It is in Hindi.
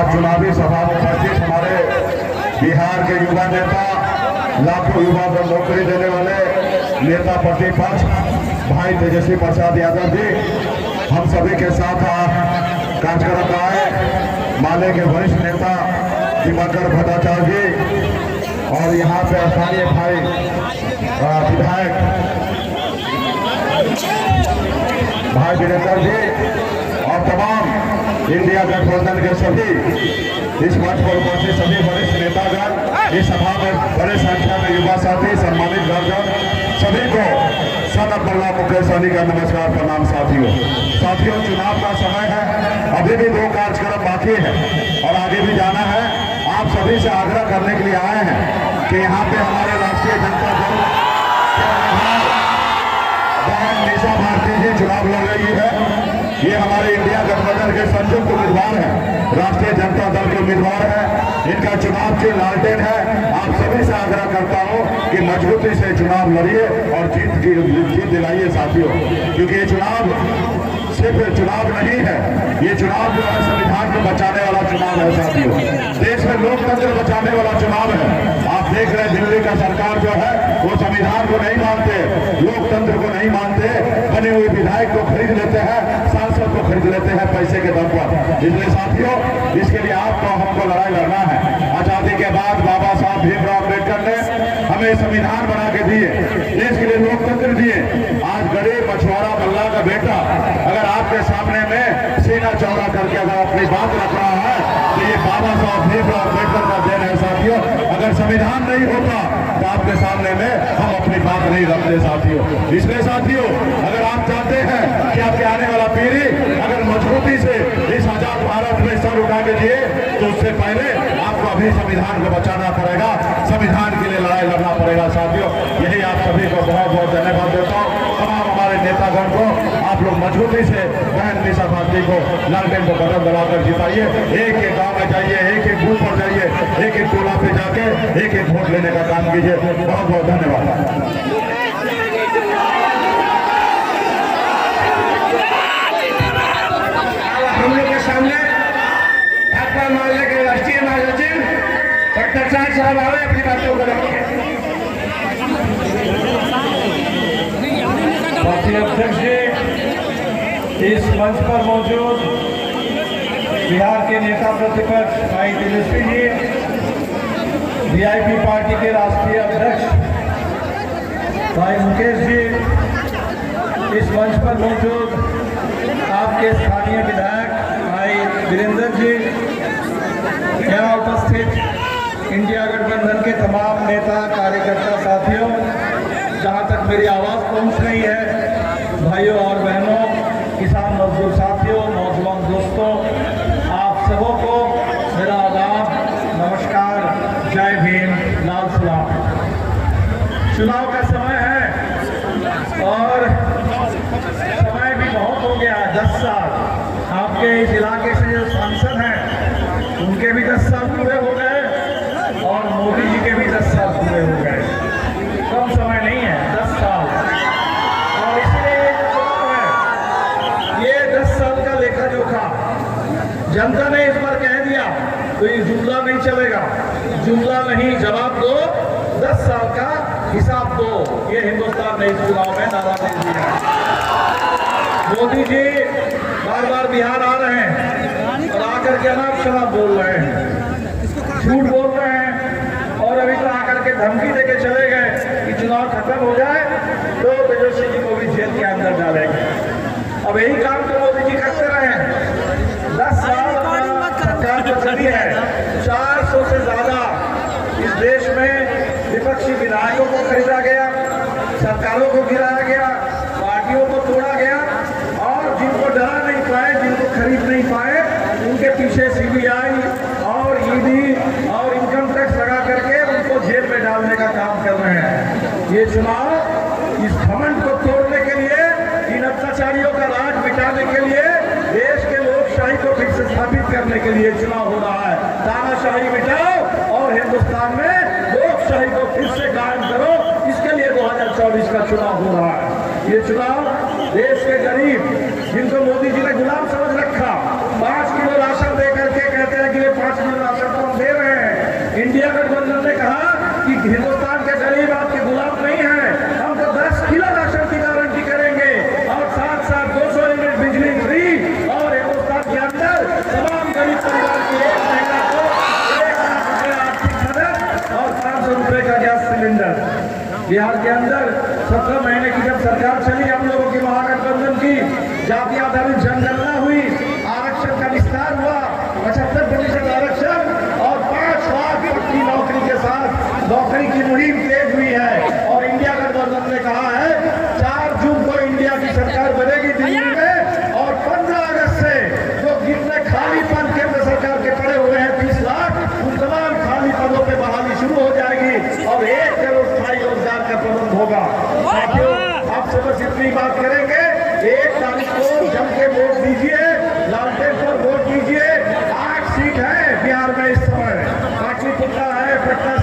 आज चुनावी सभा में उपस्थित हमारे बिहार के युवा नेता, लाखों युवा को नौकरी देने वाले नेता प्रतिपक्ष भाई तेजस्वी प्रसाद यादव जी हम सभी के साथ कार्यक्रम आए। माले के वरिष्ठ नेता दिवाकर भट्टाचार्य जी और यहाँ पे स्थानीय भाई विधायक भाई वीरेंद्र जी और तमाम इंडिया गठबंधन के सभी इस मंच पर उपस्थित सभी वरिष्ठ नेतागण, इस सभा में बड़े संख्या में युवा साथी, सम्मानित गर्जन, सभी को सदअब्दुल्ला मुकेश अली का नमस्कार प्रणाम। साथियों चुनाव का समय है, अभी भी 2 कार्यक्रम बाकी है और आगे भी जाना है। आप सभी से आग्रह करने के लिए आए हैं कि यहाँ पे हमारे राष्ट्रीय जनता दल बहन मीसा भारती जी चुनाव लड़ रही है। ये हमारे इंडिया गठबंधन के संयुक्त उम्मीदवार हैं, राष्ट्रीय जनता दल के उम्मीदवार हैं। इनका चुनाव चिन्ह लालटेन है। आप सभी से आग्रह करता हूं कि मजबूती से चुनाव लड़िए और जीत दिलाइए साथियों, क्योंकि ये चुनाव सिर्फ चुनाव नहीं है, ये चुनाव जो है संविधान को बचाने वाला चुनाव है साथियों। देश में लोकतंत्र बचाने वाला चुनाव है। आप देख रहे हैं दिल्ली का सरकार जो है वो संविधान को नहीं मानते, लोकतंत्र को नहीं मानते, बने हुए विधायक को खरीद लेते हैं, सांसद को खरीद लेते हैं पैसे के दम पर। इसलिए साथियों इसके लिए आपको हमको लड़ाई लड़ना है। आजादी के बाद बाबा साहब भीमराव अम्बेडकर ने हमें संविधान बना के दिए, देश के लिए लोकतंत्र दिए। आज गरीब मछुआरा बल्ला का बेटा अगर आपके सामने में सीना चौड़ा करके अगर अपनी बात रख रहा है तो ये बाबा साहब भीमराव अम्बेडकर का देन है साथियों। अगर संविधान नहीं होता तो आपके सामने में हम अपनी बात नहीं रखते साथियों। इसलिए साथियों अगर आप चाहते हैं कि आपके आने वाला पीढ़ी अगर मजबूती से इस आजाद भारत में सर उठा के दिए तो उससे पहले आपको अभी संविधान को बचाना पड़ेगा, संविधान के लिए लड़ाई लड़ना पड़ेगा साथियों। यही आप सभी को बहुत बहुत धन्यवाद देता हूँ। तमाम हमारे नेतागण को आप लोग मजबूती से बहन मीसा भारती को लालटेन को बटन दबाकर जिताइए। एक एक गांव में जाइए, एक एक बूथ पर जाइए, एक एक टोला पे जाके एक एक वोट लेने का काम कीजिए। बहुत बहुत धन्यवाद। हम लोग के सामने भाजपा माले के राष्ट्रीय महासचिव भट्टाचार्य साहब आए अपनी बातों को रखें। राष्ट्रीय अध्यक्ष जी, इस मंच पर मौजूद बिहार के नेता प्रतिपक्ष भाई तेजस्वी जी, वीआईपी पार्टी के राष्ट्रीय अध्यक्ष भाई मुकेश जी, इस मंच पर मौजूद आपके स्थानीय विधायक भाई वीरेंद्र जी, यहाँ उपस्थित इंडिया गठबंधन के तमाम नेता कार्यकर्ता साथियों, जहाँ तक मेरी आवाज़ पहुँच रही है, भाइयों और बहनों, किसान मजदूर साथियों, नौजवान दोस्तों, आप सबों को मेरा आदाब, नमस्कार, जय भीम, लाल सलाम। चुनाव का समय है और समय भी बहुत हो गया, 10 साल। आपके इस इलाके से जो सांसद हैं उनके भी 10 साल पूरे हो गए और मोदी जी के भी 10 साल पूरे हो गए। कम समय नहीं है, 10 साल। और इसलिए ये 10 साल का लेखा जोखा जनता ने इस बार कह दिया तो ये जुमला नहीं चलेगा। जुमला नहीं, जवाब दो, 10 साल का हिसाब दो। ये हिंदुस्तान ने इस चुनाव में नारा दे दिया। मोदी जी बार बार बिहार आ रहे हैं और आकर के अनाप शनाप बोल रहे हैं, झूठ बोल रहे हैं और अभी तो आकर के धमकी देके चले गए कि चुनाव खत्म हो जाए तो तेजस्वी जी को भी जेल के अंदर डालेंगे। अब यही काम तो मोदी जी करते रहे। 10 साल सरकार जो चली है, 400 से ज्यादा इस देश में विपक्षी विधायकों को खरीदा गया, सरकारों को गिराया गया, पार्टियों को तोड़ा गया और जिनको डरा नहीं पाए, जिनको खरीद नहीं पाए, उनके पीछे सीबीआई और ईडी और इनकम टैक्स लगा करके उनको जेल में डालने का काम कर रहे हैं। ये चुनाव इस घमंड को तोड़ने के लिए, इन अत्याचारियों का राज मिटाने के लिए, देश के लोकशाही को फिर से स्थापित करने के लिए चुनाव हो रहा है। तानाशाही मिटाओ और हिंदुस्तान में लोकशाही को फिर से कायम करो, इसके लिए 2024 का चुनाव हो रहा है। ये चुनाव देश के गरीब जिनको मोदी जी ने गुलाम समझ रखा, 5 किलो राशन दे करके कहते हैं कि ये जाति आधारित जनगणना हुई, आरक्षण का विस्तार हुआ, 75% आरक्षण और 5 लाख पक्की नौकरी के साथ नौकरी की मुहिम तेज हुई है। और इंडिया गठबंधन ने कहा है 4 जून को इंडिया की सरकार बनेगी दिल्ली में और 15 अगस्त से जो जितने खाली पद केंद्र सरकार के पड़े हुए हैं 30 लाख, उन तमाम खाली पदों पे बहाली शुरू हो जाएगी और 1 करोड़ स्थायी रोजगार का प्रबंध होगा। साथियों, आपसे बस इतनी बात करेंगे, 1 तारीख को जम के वोट दीजिए, लालटेन पर वोट दीजिए। 8 सीट है बिहार में इस समय, पाटलिपुत्र है, पटना